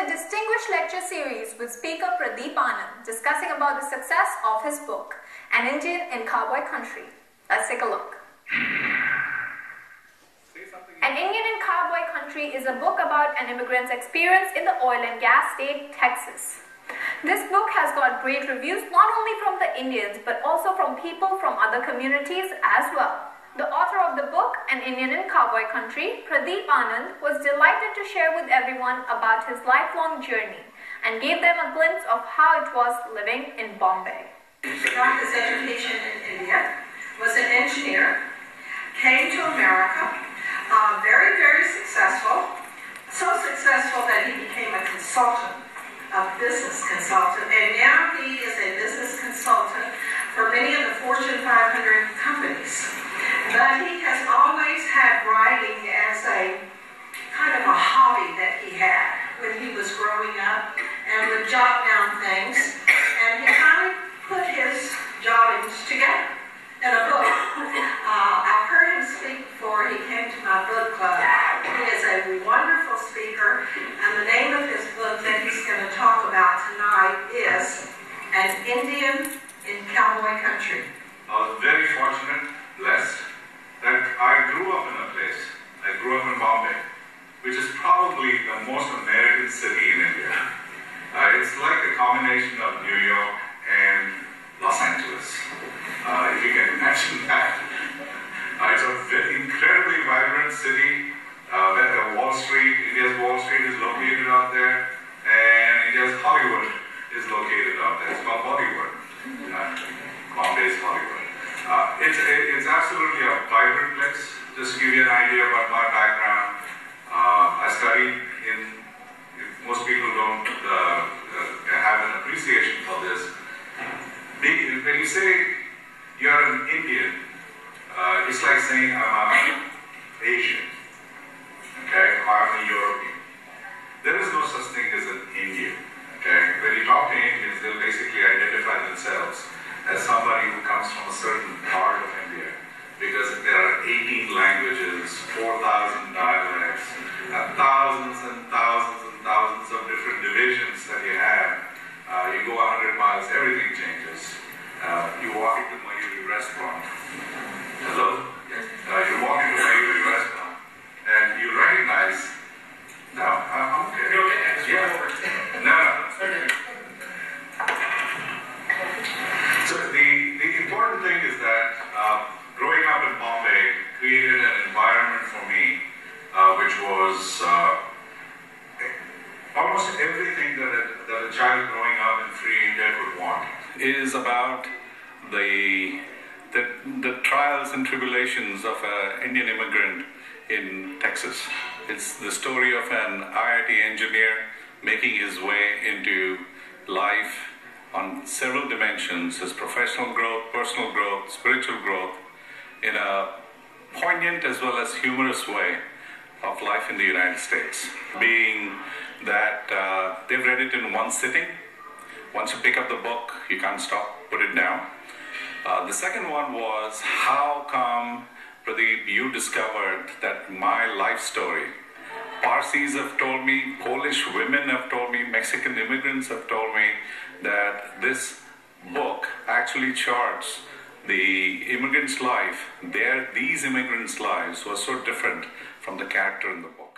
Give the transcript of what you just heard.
a distinguished lecture series with speaker Pradeep Anand discussing about the success of his book, An Indian in Cowboy Country. Let's take a look. An Indian in Cowboy Country is a book about an immigrant's experience in the oil and gas state, Texas. This book has got great reviews not only from the Indians but also from people from other communities as well. The author of the book, An Indian in Cowboy Country, Pradeep Anand, was delighted to share with everyone about his lifelong journey and gave them a glimpse of how it was living in Bombay. He got his education in India, was an engineer, came to America, very, very successful, so successful that he became a consultant, a business consultant, and now he is a business consultant for many of the Fortune 500 companies. But he has always had writing as a kind of a hobby that he had when he was growing up and would jot down things. And he kind of put his jottings together in a book. I've heard him speak before he came to my book club. He is a wonderful speaker, and the name of his book that he's going to talk about tonight is An Indian in Cowboy Country. I was very fortunate, blessed, that I grew up in a place. I grew up in Bombay, which is probably the most American city in India. It's like a combination of New York and Los Angeles, if you can imagine that. It's a very incredibly vibrant city. Wall Street, India's Wall Street is located out there, and India's Hollywood is located out there. It's called Bollywood. Bombay's Hollywood. It's absolutely a vibrant place. Just to give you an idea about my background, I studied most people don't have an appreciation for this. When you say you're an Indian, it's like saying I'm Asian, okay, or I'm a European. There is no such thing as an Indian, okay. When you talk to Indians, they'll basically identify themselves as somebody who comes from a certain part of India, because there are 18 languages, 4,000 dialects, and thousands and thousands and thousands of different divisions that you have. You go 100 miles, everything changes. You walk into Mayuri restaurant. Hello? You walk into Mayuri restaurant, and you recognize, no, I'm okay. You're okay? Yeah. No. So the important thing is that growing up in Bombay created an environment for me which was almost everything that a child growing up in free India could want. It is about the trials and tribulations of an Indian immigrant in Texas. It's the story of an IIT engineer making his way into life on several dimensions: his professional growth, personal growth, spiritual growth, in a poignant as well as humorous way of life in the United States. Being that they've read it in one sitting. Once you pick up the book, you can't stop, put it down. The second one was, how come, Pradeep, you discovered that my life story, Parsis have told me, Polish women have told me, Mexican immigrants have told me that this book actually charts the immigrant's life. These immigrants' lives were so different from the character in the book.